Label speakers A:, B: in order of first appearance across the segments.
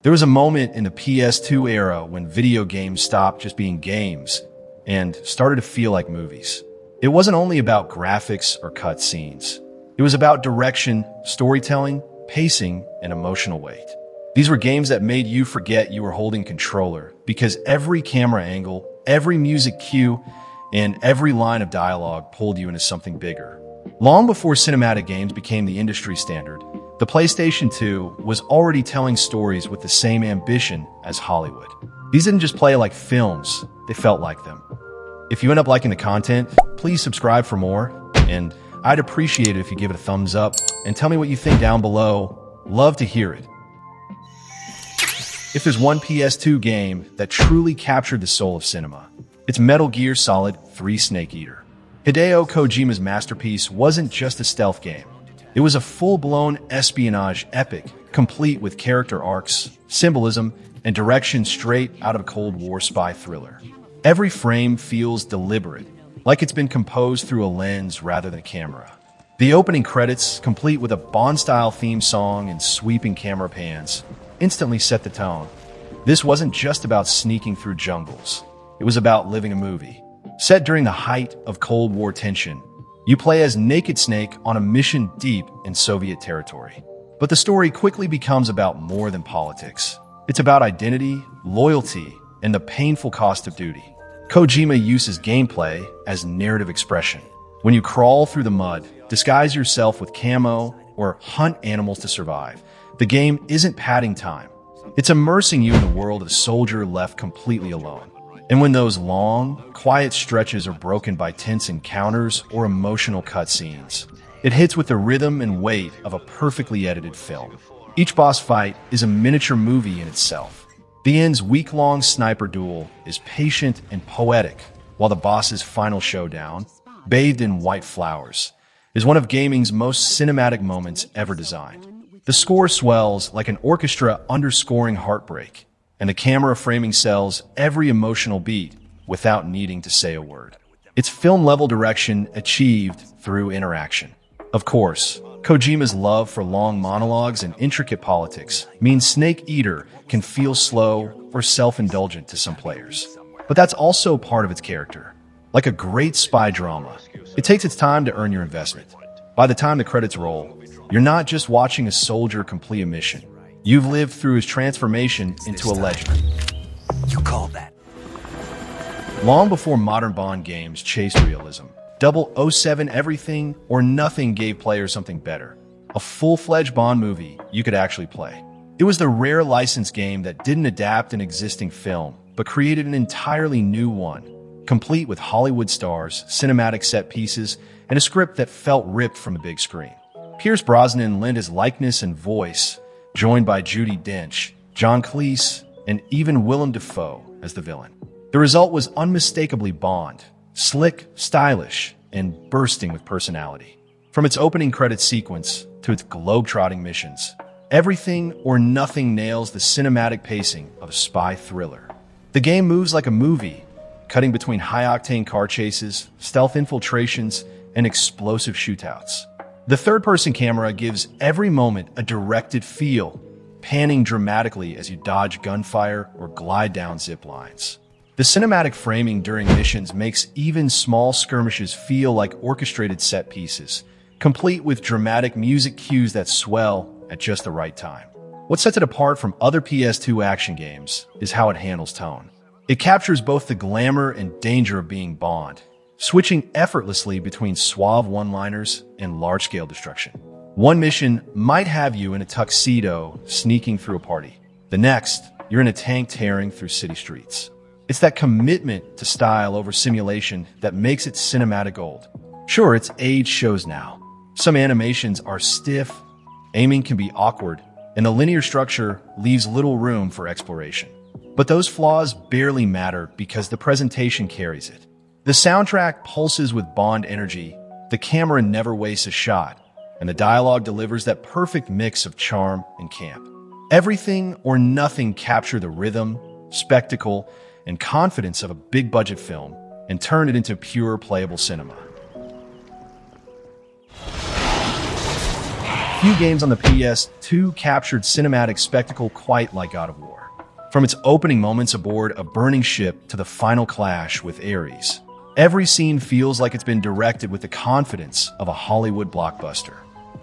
A: There was a moment in the PS2 era when video games stopped just being games and started to feel like movies. It wasn't only about graphics or cutscenes. It was about direction, storytelling, pacing, and emotional weight. These were games that made you forget you were holding controller because every camera angle, every music cue, and every line of dialogue pulled you into something bigger. Long before cinematic games became the industry standard, the PlayStation 2 was already telling stories with the same ambition as Hollywood. These didn't just play like films, they felt like them. If you end up liking the content, please subscribe for more, and I'd appreciate it if you give it a thumbs up and tell me what you think down below. Love to hear it. If there's one PS2 game that truly captured the soul of cinema, it's Metal Gear Solid 3 Snake Eater. Hideo Kojima's masterpiece wasn't just a stealth game. It was a full-blown espionage epic, complete with character arcs, symbolism, and direction straight out of a Cold War spy thriller. Every frame feels deliberate, like it's been composed through a lens rather than a camera. The opening credits, complete with a Bond-style theme song and sweeping camera pans, instantly set the tone. This wasn't just about sneaking through jungles. It was about living a movie. Set during the height of Cold War tension, you play as Naked Snake on a mission deep in Soviet territory. But the story quickly becomes about more than politics. It's about identity, loyalty, and the painful cost of duty. Kojima uses gameplay as narrative expression. When you crawl through the mud, disguise yourself with camo, or hunt animals to survive, the game isn't padding time. It's immersing you in the world of a soldier left completely alone. And when those long, quiet stretches are broken by tense encounters or emotional cutscenes, it hits with the rhythm and weight of a perfectly edited film. Each boss fight is a miniature movie in itself. The end's week-long sniper duel is patient and poetic, while the boss's final showdown, bathed in white flowers, is one of gaming's most cinematic moments ever designed. The score swells like an orchestra underscoring heartbreak, and the camera framing sells every emotional beat without needing to say a word. It's film-level direction achieved through interaction. Of course, Kojima's love for long monologues and intricate politics means Snake Eater can feel slow or self-indulgent to some players. But that's also part of its character. Like a great spy drama, it takes its time to earn your investment. By the time the credits roll, you're not just watching a soldier complete a mission. You've lived through his transformation into a legend.
B: You call that?
A: Long before modern Bond games chased realism, 007 Everything or Nothing gave players something better. A full-fledged Bond movie you could actually play. It was the rare licensed game that didn't adapt an existing film, but created an entirely new one, complete with Hollywood stars, cinematic set pieces, and a script that felt ripped from the big screen. Pierce Brosnan lent his likeness and voice, joined by Judi Dench, John Cleese, and even Willem Dafoe as the villain. The result was unmistakably Bond, slick, stylish, and bursting with personality. From its opening credits sequence to its globe-trotting missions, Everything or Nothing nails the cinematic pacing of a spy thriller. The game moves like a movie, cutting between high-octane car chases, stealth infiltrations, and explosive shootouts. The third-person camera gives every moment a directed feel, panning dramatically as you dodge gunfire or glide down zip lines. The cinematic framing during missions makes even small skirmishes feel like orchestrated set pieces, complete with dramatic music cues that swell at just the right time. What sets it apart from other PS2 action games is how it handles tone. It captures both the glamour and danger of being Bond, switching effortlessly between suave one-liners and large-scale destruction. One mission might have you in a tuxedo sneaking through a party. The next, you're in a tank tearing through city streets. It's that commitment to style over simulation that makes it cinematic gold. Sure, its age shows now. Some animations are stiff, aiming can be awkward, and the linear structure leaves little room for exploration. But those flaws barely matter because the presentation carries it. The soundtrack pulses with Bond energy, the camera never wastes a shot, and the dialogue delivers that perfect mix of charm and camp. Everything or Nothing capture the rhythm, spectacle, and confidence of a big-budget film and turn it into pure playable cinema. Few games on the PS2 captured cinematic spectacle quite like God of War. From its opening moments aboard a burning ship to the final clash with Ares, every scene feels like it's been directed with the confidence of a Hollywood blockbuster.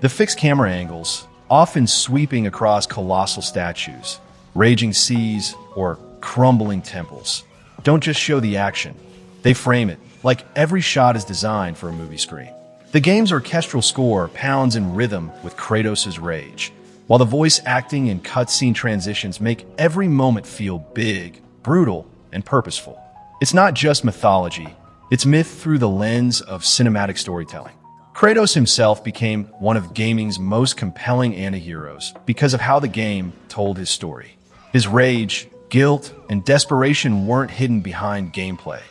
A: The fixed camera angles, often sweeping across colossal statues, raging seas, or crumbling temples, don't just show the action. They frame it, like every shot is designed for a movie screen. The game's orchestral score pounds in rhythm with Kratos' rage, while the voice acting and cutscene transitions make every moment feel big, brutal, and purposeful. It's not just mythology, it's myth through the lens of cinematic storytelling. Kratos himself became one of gaming's most compelling antiheroes because of how the game told his story. His rage, guilt, and desperation weren't hidden behind gameplay.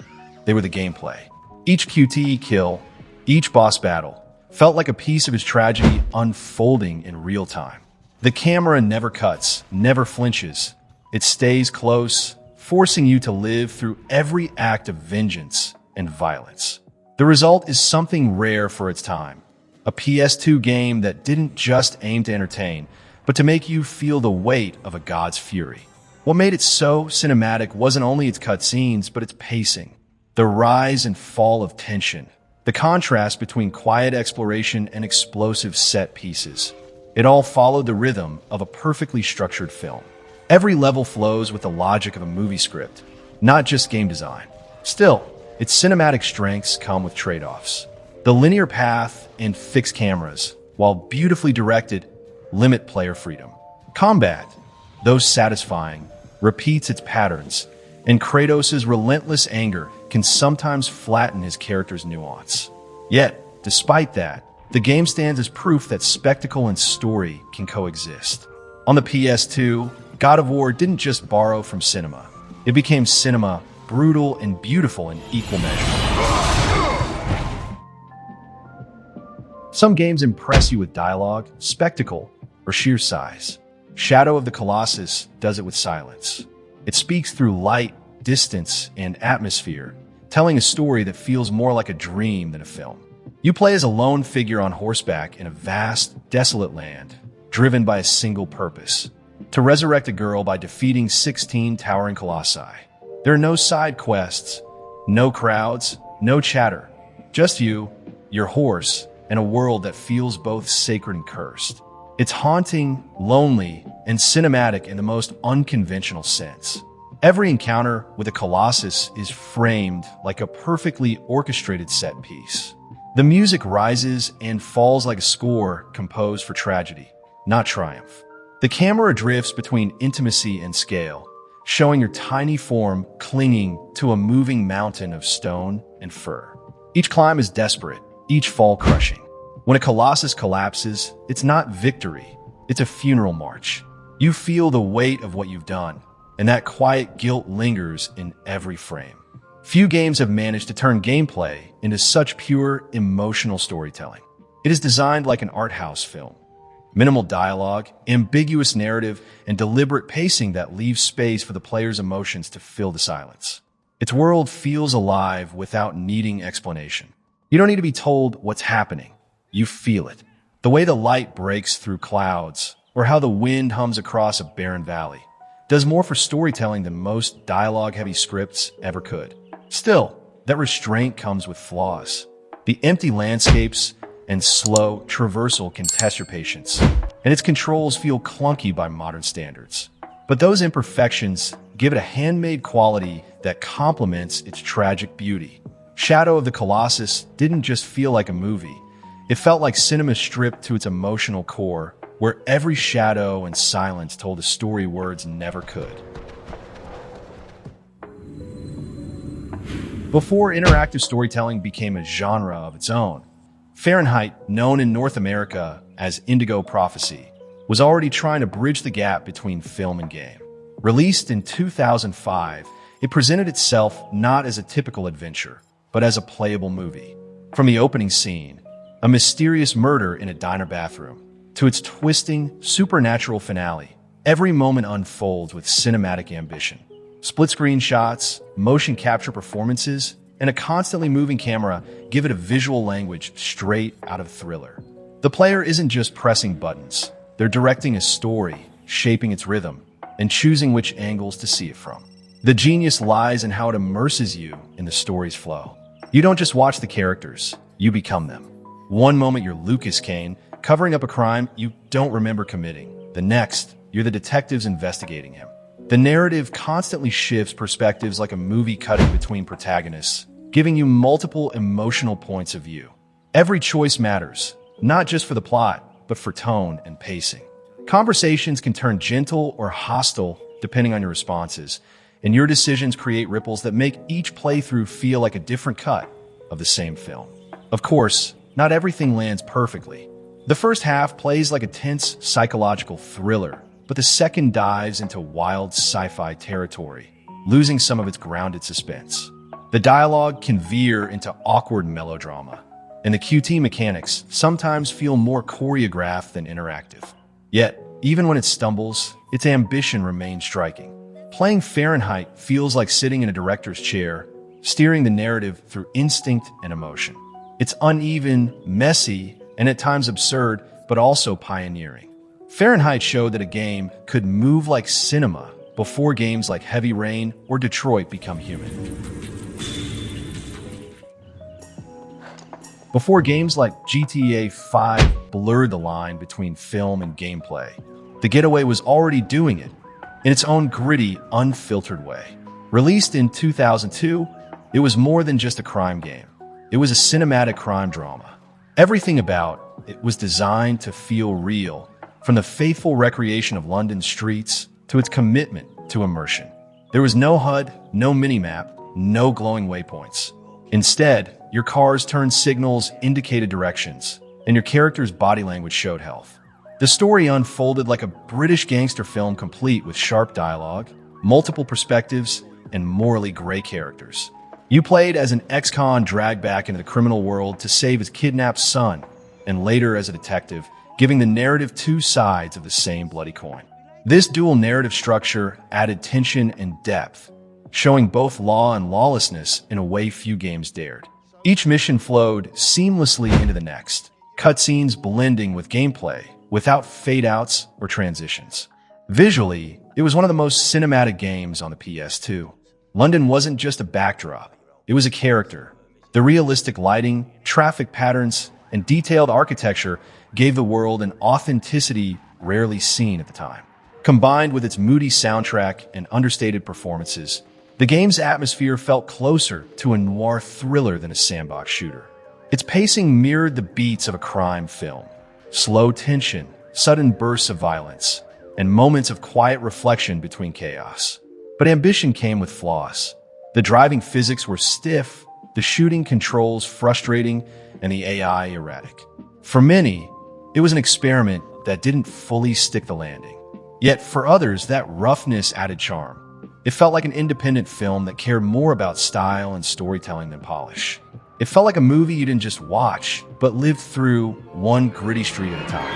A: They were the gameplay. Each QTE kill, each boss battle, felt like a piece of his tragedy unfolding in real time. The camera never cuts, never flinches. It stays close, forcing you to live through every act of vengeance and violence. The result is something rare for its time. A PS2 game that didn't just aim to entertain, but to make you feel the weight of a god's fury. What made it so cinematic wasn't only its cutscenes, but its pacing. The rise and fall of tension. The contrast between quiet exploration and explosive set pieces. It all followed the rhythm of a perfectly structured film. Every level flows with the logic of a movie script, not just game design. Still, its cinematic strengths come with trade-offs. The linear path and fixed cameras, while beautifully directed, limit player freedom. Combat, though satisfying, repeats its patterns, and Kratos' relentless anger can sometimes flatten his character's nuance. Yet, despite that, the game stands as proof that spectacle and story can coexist. On the PS2, God of War didn't just borrow from cinema. It became cinema, brutal and beautiful in equal measure. Some games impress you with dialogue, spectacle, or sheer size. Shadow of the Colossus does it with silence. It speaks through light, distance, and atmosphere, telling a story that feels more like a dream than a film. You play as a lone figure on horseback in a vast, desolate land, driven by a single purpose: to resurrect a girl by defeating 16 towering colossi. There are no side quests, no crowds, no chatter. Just you, your horse, and a world that feels both sacred and cursed. It's haunting, lonely, and cinematic in the most unconventional sense. Every encounter with a colossus is framed like a perfectly orchestrated set piece. The music rises and falls like a score composed for tragedy, not triumph. The camera drifts between intimacy and scale, showing your tiny form clinging to a moving mountain of stone and fur. Each climb is desperate, each fall crushing. When a colossus collapses, it's not victory, it's a funeral march. You feel the weight of what you've done, and that quiet guilt lingers in every frame. Few games have managed to turn gameplay into such pure, emotional storytelling. It is designed like an art house film. Minimal dialogue, ambiguous narrative, and deliberate pacing that leaves space for the player's emotions to fill the silence. Its world feels alive without needing explanation. You don't need to be told what's happening. You feel it. The way the light breaks through clouds, or how the wind hums across a barren valley, does more for storytelling than most dialogue-heavy scripts ever could. Still, that restraint comes with flaws. The empty landscapes and slow traversal can test your patience, and its controls feel clunky by modern standards. But those imperfections give it a handmade quality that complements its tragic beauty. Shadow of the Colossus didn't just feel like a movie. It felt like cinema stripped to its emotional core, where every shadow and silence told a story words never could. Before interactive storytelling became a genre of its own, Fahrenheit, known in North America as Indigo Prophecy, was already trying to bridge the gap between film and game. Released in 2005, it presented itself not as a typical adventure, but as a playable movie. From the opening scene, a mysterious murder in a diner bathroom, to its twisting, supernatural finale, every moment unfolds with cinematic ambition. Split-screen shots, motion capture performances, and a constantly moving camera give it a visual language straight out of Thriller. The player isn't just pressing buttons. They're directing a story, shaping its rhythm, and choosing which angles to see it from. The genius lies in how it immerses you in the story's flow. You don't just watch the characters, you become them. One moment you're Lucas Kane, covering up a crime you don't remember committing. The next, you're the detectives investigating him. The narrative constantly shifts perspectives like a movie cutting between protagonists, giving you multiple emotional points of view. Every choice matters, not just for the plot, but for tone and pacing. Conversations can turn gentle or hostile depending on your responses, and your decisions create ripples that make each playthrough feel like a different cut of the same film. Of course, not everything lands perfectly. The first half plays like a tense psychological thriller, but the second dives into wild sci-fi territory, losing some of its grounded suspense. The dialogue can veer into awkward melodrama, and the QT mechanics sometimes feel more choreographed than interactive. Yet, even when it stumbles, its ambition remains striking. Playing Fahrenheit feels like sitting in a director's chair, steering the narrative through instinct and emotion. It's uneven, messy, and at times absurd, but also pioneering. Fahrenheit showed that a game could move like cinema before games like Heavy Rain or Detroit become human. Before games like GTA 5 blurred the line between film and gameplay, The Getaway was already doing it in its own gritty, unfiltered way. Released in 2002, it was more than just a crime game. It was a cinematic crime drama. Everything about it was designed to feel real, from the faithful recreation of London streets to its commitment to immersion. There was no HUD, no minimap, no glowing waypoints. Instead, your car's turn signals indicated directions, and your character's body language showed health. The story unfolded like a British gangster film, complete with sharp dialogue, multiple perspectives, and morally gray characters. You played as an ex-con dragged back into the criminal world to save his kidnapped son, and later as a detective, giving the narrative two sides of the same bloody coin. This dual narrative structure added tension and depth, showing both law and lawlessness in a way few games dared. Each mission flowed seamlessly into the next, cutscenes blending with gameplay without fade-outs or transitions. Visually, it was one of the most cinematic games on the PS2. London wasn't just a backdrop, it was a character. The realistic lighting, traffic patterns, and detailed architecture gave the world an authenticity rarely seen at the time. Combined with its moody soundtrack and understated performances, the game's atmosphere felt closer to a noir thriller than a sandbox shooter. Its pacing mirrored the beats of a crime film. Slow tension, sudden bursts of violence, and moments of quiet reflection between chaos. But ambition came with flaws. The driving physics were stiff, the shooting controls frustrating, and the AI erratic. For many, it was an experiment that didn't fully stick the landing. Yet for others, that roughness added charm. It felt like an independent film that cared more about style and storytelling than polish. It felt like a movie you didn't just watch, but lived through one gritty street at a time.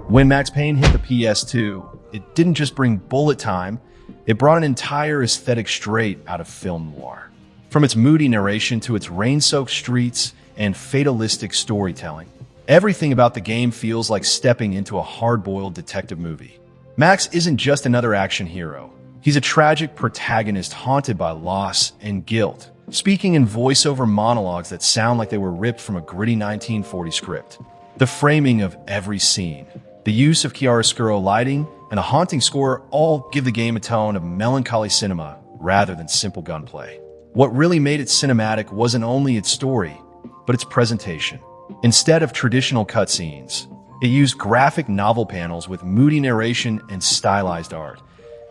A: When Max Payne hit the PS2, it didn't just bring bullet time, it brought an entire aesthetic straight out of film noir. From its moody narration to its rain-soaked streets and fatalistic storytelling, everything about the game feels like stepping into a hard-boiled detective movie. Max isn't just another action hero. He's a tragic protagonist haunted by loss and guilt, speaking in voiceover monologues that sound like they were ripped from a gritty 1940 script. The framing of every scene, the use of chiaroscuro lighting, and a haunting score all give the game a tone of melancholy cinema rather than simple gunplay. What really made it cinematic wasn't only its story, but its presentation. Instead of traditional cutscenes, it used graphic novel panels with moody narration and stylized art,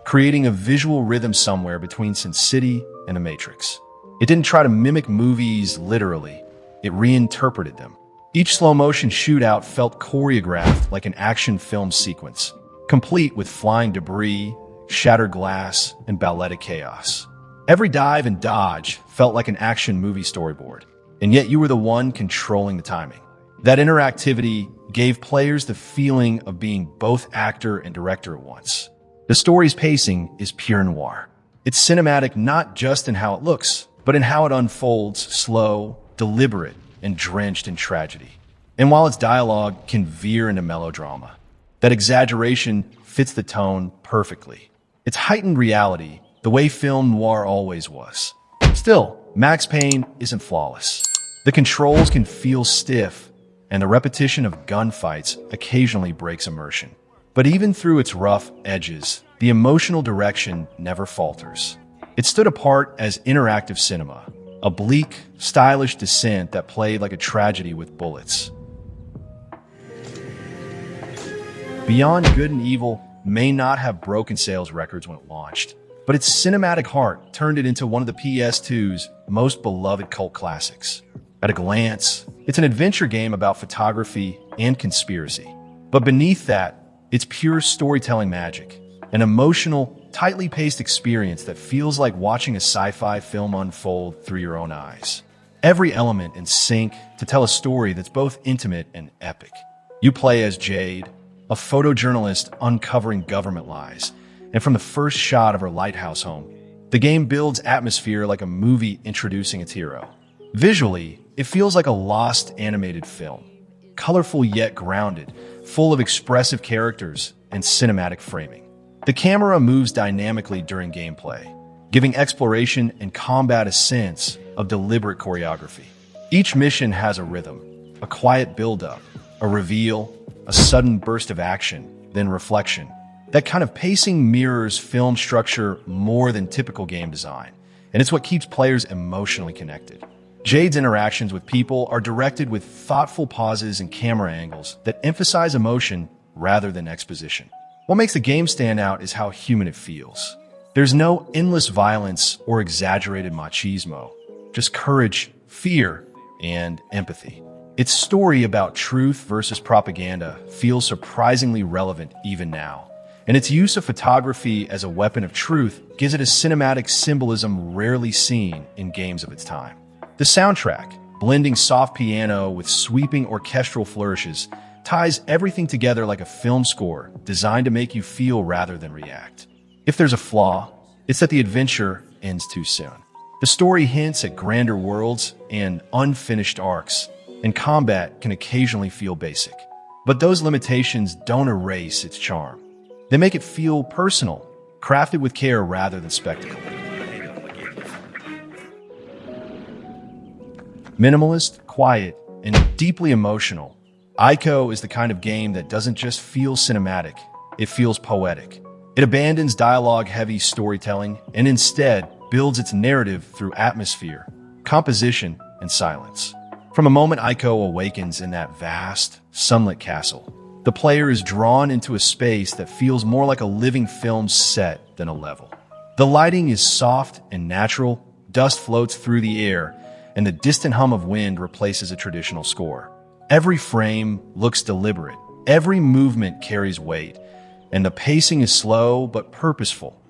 A: creating a visual rhythm somewhere between Sin City and The Matrix. It didn't try to mimic movies literally, it reinterpreted them. Each slow-motion shootout felt choreographed like an action film sequence, complete with flying debris, shattered glass, and balletic chaos. Every dive and dodge felt like an action movie storyboard, and yet you were the one controlling the timing. That interactivity gave players the feeling of being both actor and director at once. The story's pacing is pure noir. It's cinematic not just in how it looks, but in how it unfolds, slow, deliberate, and drenched in tragedy. And while its dialogue can veer into melodrama, that exaggeration fits the tone perfectly. It's heightened reality, the way film noir always was. Still, Max Payne isn't flawless. The controls can feel stiff, and the repetition of gunfights occasionally breaks immersion. But even through its rough edges, the emotional direction never falters. It stood apart as interactive cinema, a bleak, stylish descent that played like a tragedy with bullets. Beyond Good and Evil may not have broken sales records when it launched, but its cinematic heart turned it into one of the PS2's most beloved cult classics. At a glance, it's an adventure game about photography and conspiracy. But beneath that, it's pure storytelling magic, an emotional, tightly paced experience that feels like watching a sci-fi film unfold through your own eyes. Every element in sync to tell a story that's both intimate and epic. You play as Jade, a photojournalist uncovering government lies, and from the first shot of her lighthouse home, the game builds atmosphere like a movie introducing its hero. Visually, it feels like a lost animated film, colorful yet grounded, full of expressive characters and cinematic framing. The camera moves dynamically during gameplay, giving exploration and combat a sense of deliberate choreography. Each mission has a rhythm, a quiet build-up, a reveal, a sudden burst of action, then reflection. That kind of pacing mirrors film structure more than typical game design, and it's what keeps players emotionally connected. Jade's interactions with people are directed with thoughtful pauses and camera angles that emphasize emotion rather than exposition. What makes the game stand out is how human it feels. There's no endless violence or exaggerated machismo, just courage, fear, and empathy. Its story about truth versus propaganda feels surprisingly relevant even now, and its use of photography as a weapon of truth gives it a cinematic symbolism rarely seen in games of its time. The soundtrack, blending soft piano with sweeping orchestral flourishes, ties everything together like a film score designed to make you feel rather than react. If there's a flaw, it's that the adventure ends too soon. The story hints at grander worlds and unfinished arcs, and combat can occasionally feel basic. But those limitations don't erase its charm. They make it feel personal, crafted with care rather than spectacle. Minimalist, quiet, and deeply emotional, Ico is the kind of game that doesn't just feel cinematic, it feels poetic. It abandons dialogue-heavy storytelling and instead builds its narrative through atmosphere, composition, and silence. From a moment Ico awakens in that vast, sunlit castle, the player is drawn into a space that feels more like a living film set than a level. The lighting is soft and natural, dust floats through the air, and the distant hum of wind replaces a traditional score. Every frame looks deliberate, every movement carries weight, and the pacing is slow but purposeful,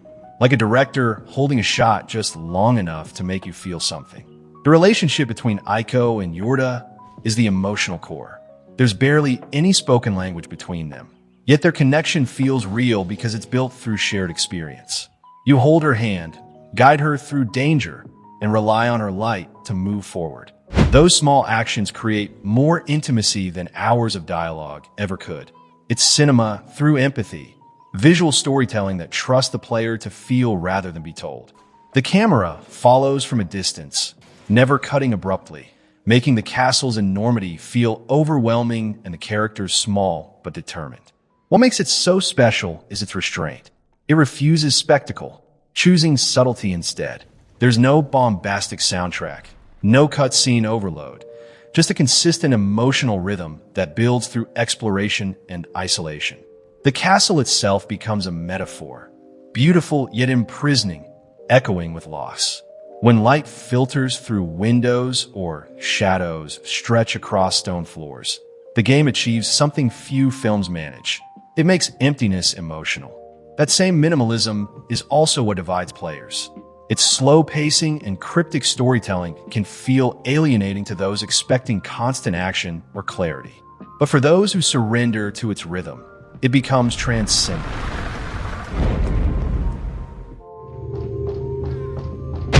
A: like a director holding a shot just long enough to make you feel something. The relationship between Ico and Yorda is the emotional core. There's barely any spoken language between them, yet their connection feels real because it's built through shared experience. You hold her hand, guide her through danger, and rely on her light to move forward. Those small actions create more intimacy than hours of dialogue ever could. It's cinema through empathy, visual storytelling that trusts the player to feel rather than be told. The camera follows from a distance, never cutting abruptly, making the castle's enormity feel overwhelming and the characters small but determined. What makes it so special is its restraint. It refuses spectacle, choosing subtlety instead. There's no bombastic soundtrack, no cutscene overload, just a consistent emotional rhythm that builds through exploration and isolation. The castle itself becomes a metaphor, beautiful yet imprisoning, echoing with loss. When light filters through windows or shadows stretch across stone floors, the game achieves something few films manage. It makes emptiness emotional. That same minimalism is also what divides players. Its slow pacing and cryptic storytelling can feel alienating to those expecting constant action or clarity. But for those who surrender to its rhythm, it becomes transcendent.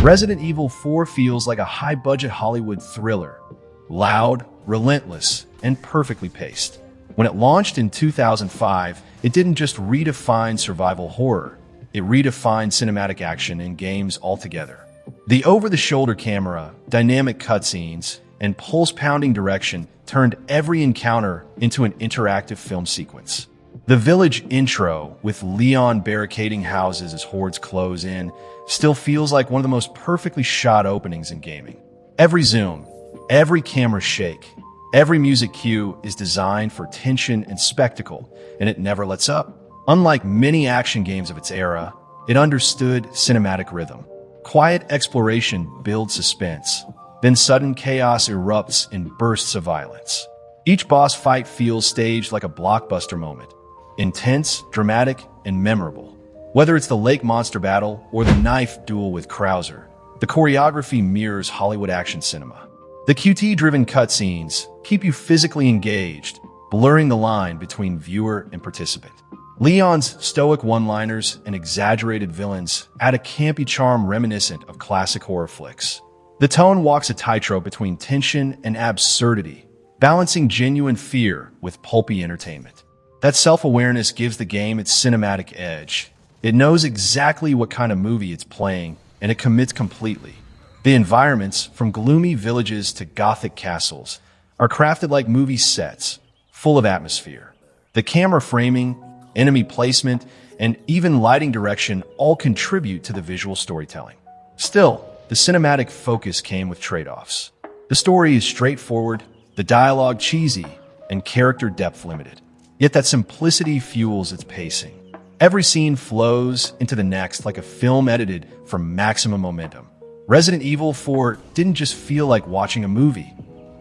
A: Resident Evil 4 feels like a high-budget Hollywood thriller, loud, relentless, and perfectly paced. When it launched in 2005, it didn't just redefine survival horror, it redefined cinematic action in games altogether. The over-the-shoulder camera, dynamic cutscenes, and pulse-pounding direction turned every encounter into an interactive film sequence. The village intro, with Leon barricading houses as hordes close in, still feels like one of the most perfectly shot openings in gaming. Every zoom, every camera shake, every music cue is designed for tension and spectacle, and it never lets up. Unlike many action games of its era, it understood cinematic rhythm. Quiet exploration builds suspense, then sudden chaos erupts in bursts of violence. Each boss fight feels staged like a blockbuster moment, intense, dramatic, and memorable. Whether it's the lake monster battle or the knife duel with Krauser, the choreography mirrors Hollywood action cinema. The QT-driven cutscenes keep you physically engaged, blurring the line between viewer and participant. Leon's stoic one-liners and exaggerated villains add a campy charm reminiscent of classic horror flicks. The tone walks a tightrope between tension and absurdity, balancing genuine fear with pulpy entertainment. That self-awareness gives the game its cinematic edge. It knows exactly what kind of movie it's playing, and it commits completely. The environments, from gloomy villages to gothic castles, are crafted like movie sets, full of atmosphere. The camera framing, enemy placement, and even lighting direction all contribute to the visual storytelling. Still, the cinematic focus came with trade-offs. The story is straightforward, the dialogue cheesy, and character depth limited. Yet that simplicity fuels its pacing. Every scene flows into the next like a film edited for maximum momentum. Resident Evil 4 didn't just feel like watching a movie.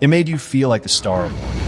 A: It made you feel like the star of one.